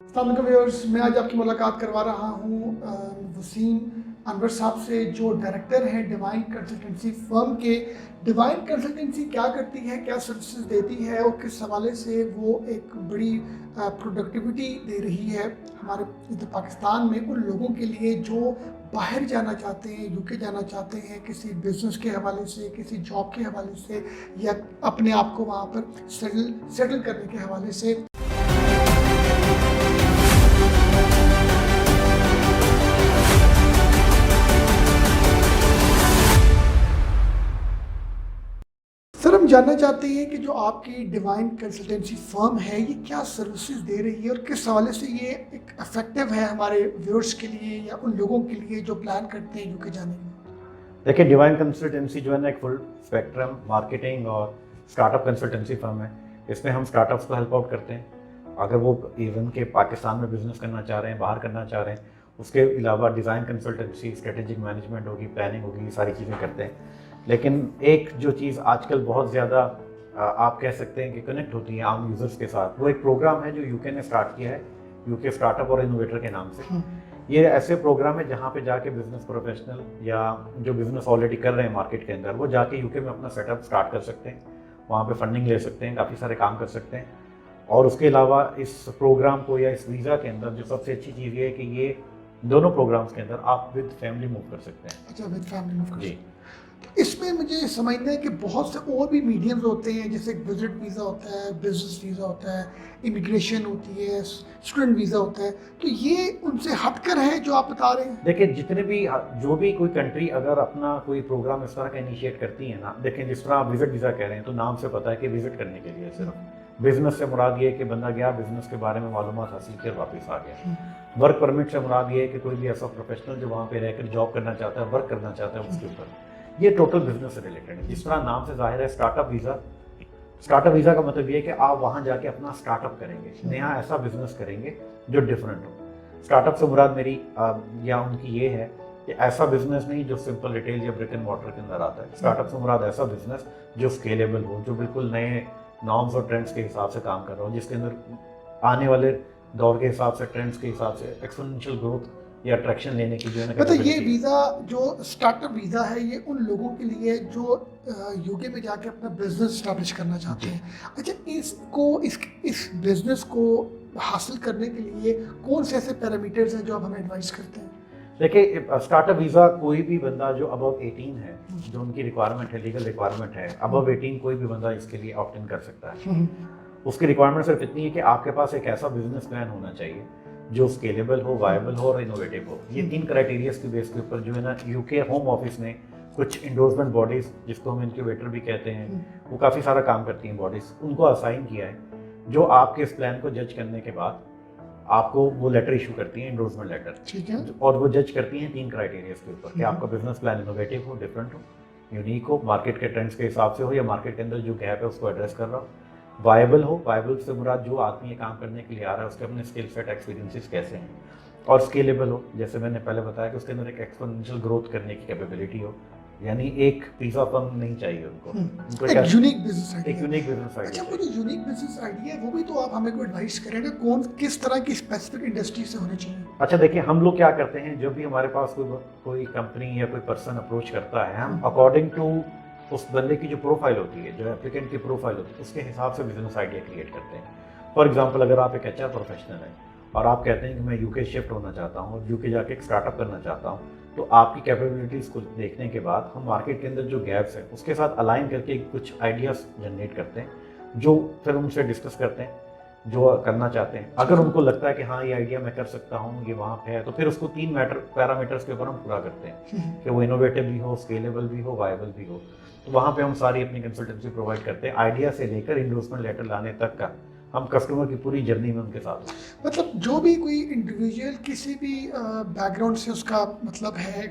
अस्सलाम वालेकुम व्यूअर्स, मैं आज आपकी मुलाकात करवा रहा हूँ वसीम अनवर साहब से, जो डायरेक्टर हैं डिवाइन कंसल्टेंसी फर्म के। डिवाइन कंसल्टेंसी क्या करती है, क्या सर्विसेज देती है और किस हवाले से वो एक बड़ी प्रोडक्टिविटी दे रही है हमारे इधर पाकिस्तान में उन लोगों के लिए जो बाहर जाना चाहते हैं, यूके जाना चाहते हैं, किसी बिजनेस के हवाले से, किसी जॉब के हवाले से, या अपने आप को वहाँ पर सेटल करने के हवाले से। सर, हम जानना चाहते हैं कि जो आपकी डिवाइन कंसल्टेंसी फर्म है, ये क्या सर्विसेज दे रही है और किस हवाले से ये एक इफेक्टिव है हमारे व्यूअर्स के लिए या उन लोगों के लिए जो प्लान करते हैं यूके जाने में। देखिए, डिवाइन कंसल्टेंसी जो है ना, एक फुल स्पेक्ट्रम मार्केटिंग और स्टार्टअप कंसल्टेंसी फर्म है। इसमें हम स्टार्टअप्स को हेल्प आउट करते हैं, अगर वो इवन के पाकिस्तान में बिजनेस करना चाह रहे हैं, बाहर करना चाह रहे हैं। उसके अलावा डिज़ाइन कंसल्टेंसी, स्ट्रेटेजिक मैनेजमेंट होगी, प्लानिंग होगी, ये सारी चीज़ें करते हैं। लेकिन एक जो चीज़ आजकल बहुत ज़्यादा आप कह सकते हैं कि कनेक्ट होती है आम यूज़र्स के साथ, वो एक प्रोग्राम है जो यूके ने स्टार्ट किया है, यूके स्टार्टअप और इनोवेटर के नाम से। ये ऐसे प्रोग्राम है जहाँ पे जाके बिजनेस प्रोफेशनल या जो बिजनेस ऑलरेडी कर रहे हैं मार्केट के अंदर, वो जाके यूके में अपना सेटअप स्टार्ट कर सकते हैं, वहाँ पे फंडिंग ले सकते हैं, काफ़ी सारे काम कर सकते हैं। और उसके अलावा इस प्रोग्राम को या इस वीज़ा के अंदर जो सबसे अच्छी चीज़ ये है कि ये दोनों प्रोग्राम्स के अंदर आप विद फैमिली मूव कर सकते हैं। अच्छा, विद फैमिली मूव कर जी। सकते हैं। तो इसमें मुझे समझना है कि बहुत से और भी मीडियम्स होते हैं, जैसे विजिट वीज़ा होता है, बिजनेस वीज़ा होता है, इमिग्रेशन होती है, स्टूडेंट वीज़ा होता है। तो ये उनसे हटकर है जो आप बता रहे हैं? देखिए, जितने भी जो भी कोई कंट्री अगर अपना कोई प्रोग्राम इस तरह का इनिशिएट करती है ना, देखिए जिस तरह आप विजिट वीज़ा कह रहे हैं तो नाम से पता है कि विजिट करने के लिए सिर्फ। बिजनेस से मुराद ये है कि बंदा गया, बिजनेस के बारे में मालूमात हासिल कर वापस आ गया। वर्क परमिट से मुराद ये है कि कोई भी ऐसा प्रोफेशनल जो वहाँ पे रहकर जॉब करना चाहता है, वर्क करना चाहता है उसके ऊपर। ये टोटल बिजनेस से रिलेटेड है। जिस तरह नाम से जाहिर है, स्टार्टअप वीज़ा का मतलब ये है कि आप वहाँ जाके अपना स्टार्टअप करेंगे, नया ऐसा बिजनेस करेंगे जो डिफरेंट हो। स्टार्टअप से मुराद मेरी या उनकी ये है कि ऐसा बिजनेस नहीं जो सिंपल रिटेल या ब्रिक एंड मॉर्टर के अंदर आता है। स्टार्टअप से मुराद ऐसा बिजनेस जो स्केलेबल हो, जो बिल्कुल नए नॉर्म्स और ट्रेंड्स के हिसाब से काम कर रहा हो, जिसके अंदर आने वाले दौर के हिसाब से, ट्रेंड्स के हिसाब से एक्सपोनेंशियल ग्रोथ या अट्रैक्शन लेने की जो है ना। मतलब ये वीज़ा जो स्टार्टअप वीज़ा है, ये उन लोगों के लिए जो यूके में जाके अपना बिजनेस स्टैब्लिश करना चाहते हैं। अच्छा, इस बिजनेस को हासिल करने के लिए कौन से ऐसे पैरामीटर्स हैं जो आप हमें एडवाइस करते हैं? देखिए, स्टार्टअप वीज़ा कोई भी बंदा जो अबव 18 है, जो उनकी रिक्वायरमेंट है, लीगल रिक्वायरमेंट है, अबव 18 कोई भी बंदा इसके लिए ऑप्ट इन कर सकता है। उसकी रिक्वायरमेंट सिर्फ इतनी है कि आपके पास एक ऐसा बिजनेस प्लान होना चाहिए जो स्केलेबल हो, वायबल हो और इनोवेटिव हो। ये 3 क्राइटेरियाज की बेस के ऊपर जो है ना, यूके होम ऑफिस ने कुछ इंडोर्समेंट बॉडीज़, जिसको हम इंक्यूबेटर भी कहते हैं, वो काफ़ी सारा काम करती हैं बॉडीज़, उनको असाइन किया है, जो आपके इस प्लान को जज करने के बाद आपको वो लेटर इशू करती हैं, इंडोर्समेंट लेटर। ठीक है। और वो जज करती हैं 3 क्राइटेरियाज के ऊपर कि आपका बिजनेस प्लान इनोवेटिव हो, डिफरेंट हो, यूनिक हो, मार्केट के ट्रेंड्स के हिसाब से हो, या मार्केट के अंदर जो गैप है उसको एड्रेस कर रहा हो, वायबल हो। वायबल से मुराद जो आदमी ये काम करने के लिए आ रहा है उसके अपने स्किल सेट, एक्सपीरियंसेस कैसे हैं, और स्केलेबल हो। जैसे मैंने पहले बताया कि उसके अंदर एक एक्सपोनेंशियल ग्रोथ करने की कैपेबिलिटी हो, यानी एक पिज़्ज़ा फर्म नहीं चाहिए उनको एक यूनिक बिजनेस आइडिया। एक यूनिक बिजनेस अच्छा, आइडिया। वो जो यूनिक बिजनेस आइडिया है वो भी तो आप हमें को एडवाइस करें ना, कौन किस तरह की स्पेसिफिक इंडस्ट्री से होनी चाहिए? अच्छा, देखिए, हम लोग क्या करते हैं, जब भी हमारे पास कोई कंपनी या कोई पर्सन अप्रोच करता है, हम अकॉर्डिंग टू उस बंदे की जो प्रोफाइल होती है, जो एप्लीकेंट की प्रोफाइल होती है, उसके हिसाब से बिजनेस आइडिया क्रिएट करते हैं। फॉर एग्जांपल, अगर आप एक एचआर प्रोफेशनल हैं और आप कहते हैं कि मैं यूके शिफ्ट होना चाहता हूँ और यूके जाके एक स्टार्टअप करना चाहता हूँ, तो आपकी कैपेबिलिटीज़ को देखने के बाद हम मार्केट के अंदर जो गैप्स हैं उसके साथ अलाइन करके कुछ आइडियाज़ जनरेट करते हैं, जो फिर उनसे डिस्कस करते हैं जो करना चाहते हैं। अगर उनको लगता है कि हाँ, ये आइडिया मैं कर सकता हूँ, ये वहाँ पे है, तो फिर उसको 3 पैरामीटर्स के ऊपर हम पूरा करते हैं कि वो इनोवेटिव भी हो, स्केलेबल भी हो, वायबल भी हो। तो वहाँ पे हम सारी अपनी कंसल्टेंसी प्रोवाइड करते हैं, आइडिया से लेकर इंडोर्समेंट लेटर लाने तक का हम कस्टमर की पूरी जर्नी में उनके साथ। मतलब जो भी कोई इंडिविजुअल किसी भी बैकग्राउंड से उसका मतलब है,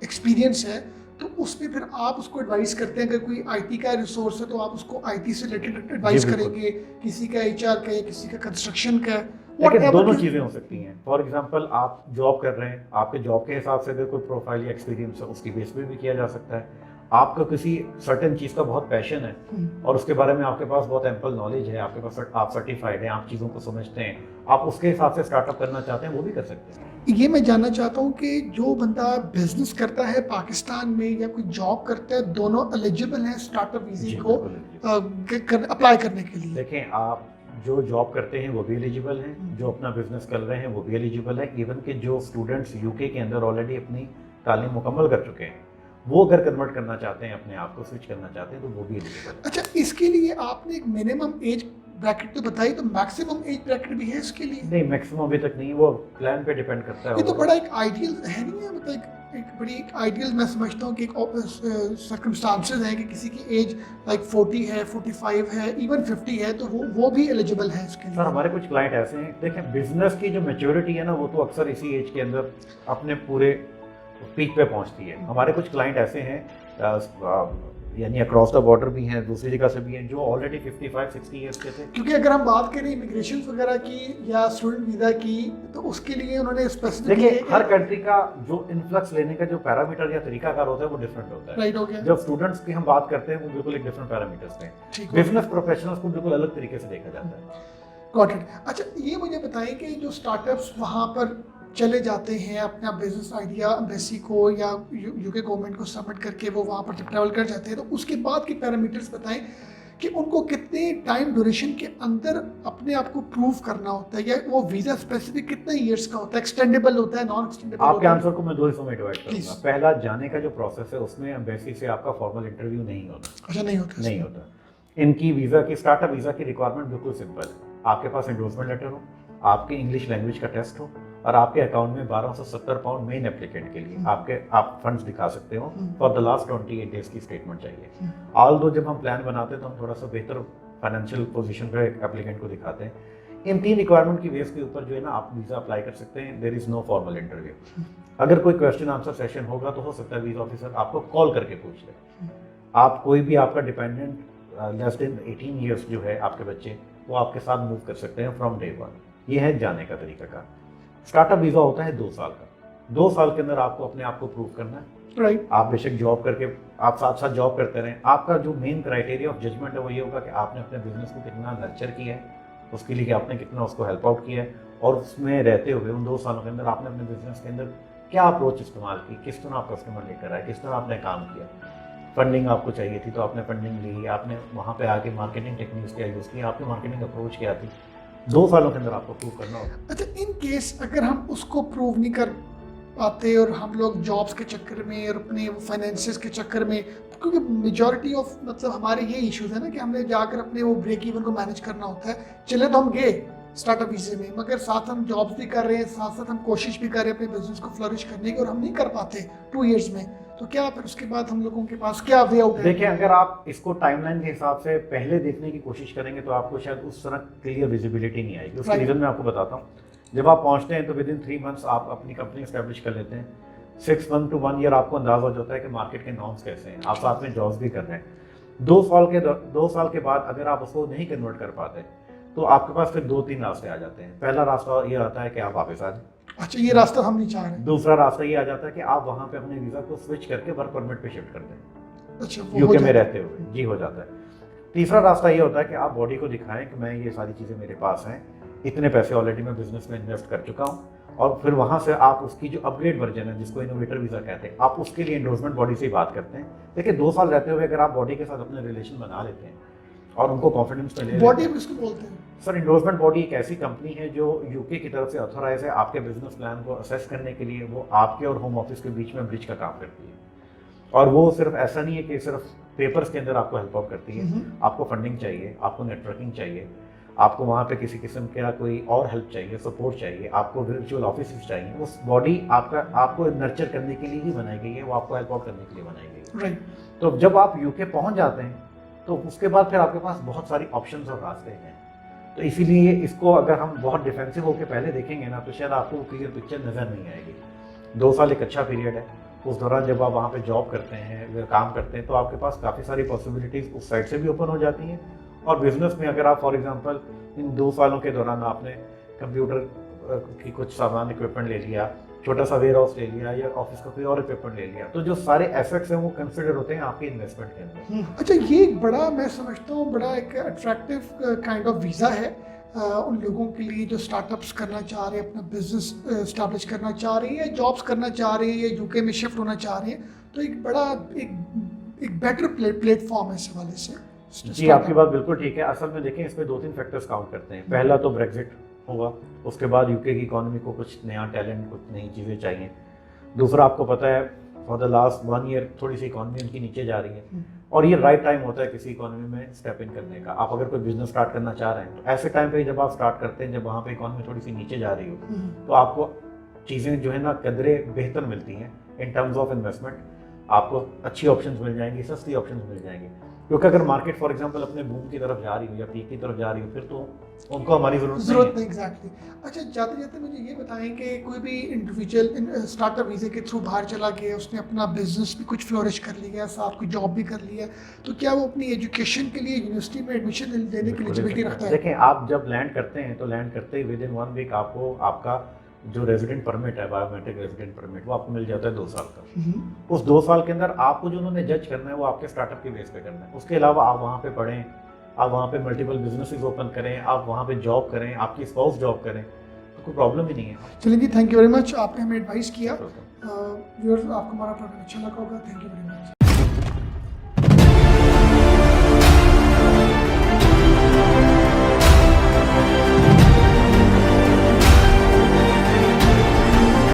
एक्सपीरियंस है, तो उसमें फिर आप उसको एडवाइस करते हैं। अगर कोई आईटी का रिसोर्स है तो आप उसको आईटी से रिलेटेड एडवाइस करेंगे, किसी का एचआर का है, किसी का कंस्ट्रक्शन का है। लेकिन दोनों चीज़ें हो सकती हैं। फॉर एग्जांपल, आप जॉब कर रहे हैं, आपके जॉब के हिसाब से अगर कोई प्रोफाइल या एक्सपीरियंस है उसकी बेस पे भी किया जा सकता है। आपका किसी सर्टेन चीज़ का बहुत पैशन है और उसके बारे में आपके पास बहुत एम्पल नॉलेज है, आपके पास आप सर्टिफाइड हैं, आप चीज़ों को समझते हैं, आप उसके हिसाब से स्टार्टअप करना चाहते हैं, वो भी कर सकते हैं। ये मैं जानना चाहता हूँ कि जो बंदा बिजनेस करता है पाकिस्तान में या कोई जॉब करता है, दोनों एलिजिबल हैं स्टार्टअप वीज़ा जी, को बिल्कुल। अप्लाई करने के लिए? देखें, आप जो जॉब करते हैं वो भी एलिजिबल हैं, जो अपना बिजनेस कर रहे हैं वो भी एलिजिबल है, इवन कि जो स्टूडेंट्स यूके के अंदर ऑलरेडी अपनी तालीम मुकम्मल कर चुके हैं, वो अगर कन्वर्ट करना चाहते हैं, अपने आप को स्विच करना चाहते हैं, तो वो भी एलिजिबल है। अच्छा, इसके लिए आपने एक मिनिमम एज ब्रैकेट तो बताई, तो मैक्सिमम एज ब्रैकेट भी है इसके लिए? नहीं, मैक्सिमम अभी तक नहीं, वो प्लान पे डिपेंड करता है। ये तो बड़ा एक आइडियल है नहीं है, मतलब एक बड़ी एक आइडियल मैं समझता हूँ कि एक सर्कमस्टांसेस है कि किसी की एज लाइक 40 है, 45 है, इवन 50 है, तो वो भी एलिजिबल है इसके लिए। सर, हमारे कुछ क्लाइंट ऐसे हैं, देखें बिजनेस की जो मैच्योरिटी है ना, वो तो अक्सर इसी एज के अंदर अपने पूरे पीक पे पहुंचती है। हमारे कुछ क्लाइंट ऐसे हैं यानी अक्रॉस द बॉर्डर भी हैं, दूसरी जगह से भी हैं, जो ऑलरेडी 55-60 ईयर्स के थे। क्योंकि अगर हम बात करें इमिग्रेशन वगैरह की या स्टूडेंट वीज़ा की, तो उसके लिए उन्होंने स्पेसिफिक देखिए, हर कंट्री का जो इन्फ्लक्स लेने का जो पैरामीटर या तरीकाकार होता है वो डिफरेंट होता है। राइट हो गया। जब स्टूडेंट्स की हम बात करते हैं वो बिल्कुल एक डिफरेंट पैरामीटर्स हैं। बिजनेस प्रोफेशनल्स को बिल्कुल अलग तरीके से देखा जाता है। Got it. अच्छा, ये मुझे बताइए कि जो स्टार्टअप्स वहाँ पर चले जाते हैं अपना बिजनेस आइडिया एम्बेसी को या यूके गवर्नमेंट को सबमिट करके वो वहाँ पर जब ट्रैवल कर जाते हैं, तो उसके बाद के पैरामीटर्स बताएं कि उनको कितने टाइम ड्यूरेशन के अंदर अपने आप को प्रूव करना होता है, या वो वीज़ा स्पेसिफिक कितने ईयर्स का होता है, एक्सटेंडेबल होता है, नॉन एक्सटेंडेबल? आपके आंसर को मैं दो हिस्सों में डिवाइड करूंगा। पहला, जाने का जो प्रोसेस है उसमें एम्बेसी से आपका फॉर्मल इंटरव्यू नहीं होता। अच्छा, नहीं होता। इनकी वीज़ा की स्टार्टअप वीज़ा की रिक्वायरमेंट बिल्कुल सिंपल है। आपके पास एंडोर्समेंट लेटर हो, आपके इंग्लिश लैंग्वेज का टेस्ट हो और आपके अकाउंट में 1270 पाउंड मेन एप्लीकेंट के लिए आप फंड्स दिखा सकते हो फॉर द लास्ट 28 डेज की स्टेटमेंट चाहिए। ऑल दो जब हम प्लान बनाते हैं तो हम थोड़ा सा बेहतर फाइनेंशियल पोजीशन पे एप्लीकेंट को दिखाते हैं। इन 3 रिक्वायरमेंट की बेस के ऊपर जो है ना, आप वीज़ा अप्लाई कर सकते हैं। There is no formal interview. अगर कोई क्वेश्चन आंसर सेशन होगा तो हो सकता है वीज़ा ऑफिसर आपको कॉल करके पूछ ले। आप कोई भी आपका डिपेंडेंट लेस देन 18 ईयर्स जो है आपके बच्चे, वो आपके साथ मूव कर सकते हैं फ्रॉम डे 1। ये है जाने का तरीका का। स्टार्टअप वीज़ा होता है 2 साल का। 2 साल के अंदर आपको अपने आप को प्रूव करना है। राइट। आप बेशक जॉब करके आप साथ साथ जॉब करते रहें, आपका जो मेन क्राइटेरिया ऑफ जजमेंट है वो ये होगा कि आपने अपने बिजनेस को कितना नर्चर किया है, उसके लिए कि आपने कितना उसको हेल्प आउट किया है, और उसमें रहते हुए उन 2 सालों के अंदर आपने अपने बिजनेस के अंदर क्या अप्रोच इस्तेमाल की, किस तरह आप कस्टमर लेकर आए, किस तरह आपने काम किया। फंडिंग आपको चाहिए थी तो आपने फंडिंग ली, आपने वहाँ पे आके मार्केटिंग टेक्निक्स क्या यूज़ की, आपकी मार्केटिंग अप्रोच क्या थी। 2 सालों के अंदर आपको प्रूव करना होगा। अच्छा, इन केस अगर हम उसको प्रूव नहीं कर पाते और हम लोग जॉब्स के चक्कर में और अपने फाइनेंसेस के चक्कर में, क्योंकि मेजॉरिटी ऑफ मतलब हमारे ये इश्यूज है ना कि हमने जाकर अपने वो ब्रेक इवन को मैनेज करना होता है। चले तो हम गए स्टार्टअप वीज़े में, मगर साथ हम जॉब्स भी कर रहे हैं, साथ साथ हम कोशिश भी कर रहे हैं अपने बिजनेस को फ्लरिश करने की, और हम नहीं कर पाते 2 इयर्स में, तो क्या फिर उसके बाद हम लोगों के पास क्या वे आउट है? देखिए, अगर आप इसको टाइमलाइन के हिसाब से पहले देखने की कोशिश करेंगे तो आपको शायद उस तरह क्लियर विजिबिलिटी नहीं आएगी। उसका रीज़न मैं आपको बताता हूँ। जब आप पहुँचते हैं तो विद इन 3 मंथ्स आप अपनी कंपनी एस्टेब्लिश कर लेते हैं। 6 मंथ टू 1 ईयर आपको अंदाजा हो जाता है कि मार्केट के नॉर्म्स कैसे हैं, आप साथ में जॉब्स भी कर रहे हैं। 2 साल के बाद अगर आप उसको नहीं कन्वर्ट कर पाते तो आपके पास फिर 2-3 रास्ते आ जाते हैं। पहला रास्ता ये आता है कि आप वापस आ जाए। अच्छा, ये रास्ता हम नहीं चाह रहे। दूसरा रास्ता ये आ जाता है कि आप वहाँ पे अपने वीज़ा को स्विच करके वर्क परमिट पे शिफ्ट कर दें। अच्छा, यूके में रहते हुए जी हो जाता है। तीसरा रास्ता ये होता है कि आप बॉडी को दिखाएं कि मैं ये सारी चीज़ें मेरे पास हैं, इतने पैसे ऑलरेडी मैं बिजनेस में इन्वेस्ट कर चुका हूँ, और फिर वहाँ से आप उसकी जो अपग्रेड वर्जन है जिसको इनोवेटर वीज़ा कहते हैं, आप उसके लिए एंडोर्समेंट बॉडी से ही बात करते हैं। देखिए, 2 साल रहते हुए अगर आप बॉडी के साथ अपने रिलेशन बना लेते हैं और उनको कॉन्फिडेंस में ले लेते हैं। बॉडी किसको बोलते हैं? सर, एंडोर्समेंट बॉडी एक ऐसी कंपनी है जो यूके की तरफ से ऑथोराइज है आपके बिजनेस प्लान को असेस करने के लिए। वो आपके और होम ऑफिस के बीच में ब्रिज का काम करती है, और वो सिर्फ ऐसा नहीं है कि सिर्फ पेपर्स के अंदर आपको हेल्प आउट करती है। आपको फंडिंग चाहिए, आपको नेटवर्किंग चाहिए, आपको वहाँ पे किसी किस्म का कोई और हेल्प चाहिए, सपोर्ट चाहिए, आपको वर्चुअल ऑफिस चाहिए, उस बॉडी आपको नर्चर करने के लिए ही बनाई गई है, वो आपको हेल्प आउट करने के लिए बनाई गई है। राइट। तो जब आप यूके पहुँच जाते हैं तो उसके बाद फिर आपके पास बहुत सारी ऑप्शंस और रास्ते हैं। तो इसीलिए इसको अगर हम बहुत डिफेंसिव होकर पहले देखेंगे ना तो शायद आपको क्लियर पिक्चर नज़र नहीं आएगी। 2 साल एक अच्छा पीरियड है। उस दौरान जब आप वहाँ पे जॉब करते हैं, काम करते हैं, तो आपके पास काफ़ी सारी पॉसिबिलिटीज़ उस साइड से भी ओपन हो जाती हैं। और बिजनेस में अगर आप फॉर एग्जांपल इन 2 सालों के दौरान आपने कंप्यूटर की कुछ सामान इक्विपमेंट ले लिया, छोटा सा वेयर हाउस ले लिया या ऑफिस का कोई और इक्विपमेंट ले लिया, तो जो सारे एसेट्स हैं वो कंसिडर होते हैं आपके इन्वेस्टमेंट के अंदर। अच्छा, ये एक बड़ा, मैं समझता हूँ बड़ा एक अट्रैक्टिव काइंड ऑफ वीज़ा है उन लोगों के लिए जो स्टार्टअप्स करना चाह रहे हैं, अपना बिजनेस स्टैब्लिश करना चाह रहे हैं, या जॉब्स करना चाह रहे हैं, या यूके में शिफ्ट होना चाह रहे हैं, तो एक बड़ा एक बेटर प्लेटफॉर्म है इस हवाले से। जी, आपकी बात बिल्कुल ठीक है। असल में देखें, इसमें 2-3 फैक्टर्स काउंट करते हैं। पहला तो ब्रेग्जिट होगा, उसके बाद यूके की इकोनॉमी को कुछ नया टैलेंट, कुछ नई चीज़ें चाहिए। दूसरा, आपको पता है फॉर द लास्ट 1 ईयर थोड़ी सी इकोनॉमी उनकी नीचे जा रही है, और ये राइट टाइम होता है किसी इकोनॉमी में स्टेप इन करने का। आप अगर कोई बिजनेस स्टार्ट करना चाह रहे हैं तो ऐसे टाइम पे जब आप स्टार्ट करते हैं, जब वहाँ पे इकोनॉमी थोड़ी सी नीचे जा रही हो, तो आपको चीज़ें जो है ना कदरे बेहतर मिलती हैं इन टर्म्स ऑफ इन्वेस्टमेंट। आपको अच्छी ऑप्शंस मिल जाएंगी, सस्ती ऑप्शंस मिल जाएंगी, क्योंकि अगर मार्केट फॉर एग्जांपल अपने बूम की तरफ जा रही हो या पीक की तरफ जा रही हो, फिर तो उनको हमारी ज़रूरत नहीं। एग्जैक्टली। अच्छा, जाते जाते मुझे ये बताएं कि कोई भी इंडिविजुअल स्टार्टअप वीज़े के थ्रू बाहर चला गया, उसने अपना बिजनेस भी कुछ फ्लोरिश कर लिया, साथ कोई जॉब भी कर लिया, तो क्या वो अपनी एजुकेशन के लिए यूनिवर्सिटी में एडमिशन लेने की एलिजिबिलिटी रखता है? देखें, आप जब लैंड करते हैं तो लैंड करते ही विद इन 1 वीक आपको आपका जो रेजिडेंट परमिट है, बायोमेट्रिक रेजिडेंट परमिट, वो आपको मिल जाता है 2 साल का। उस 2 साल के अंदर आपको जो उन्होंने जज करना है वो आपके स्टार्टअप के बेस पे करना है। उसके अलावा आप वहाँ पे पढ़ें, आप वहाँ पे मल्टीपल बिजनेसेस ओपन करें, आप वहाँ पे जॉब करें, आपकी स्पाउस जॉब करें, तो कोई प्रॉब्लम ही नहीं है। चलिए जी, थैंक यू वेरी मच, आपने हमें एडवाइस किया। व्यूअर्स, आपको हमारा प्रोग्राम अच्छा लगा होगा। Thank you very much.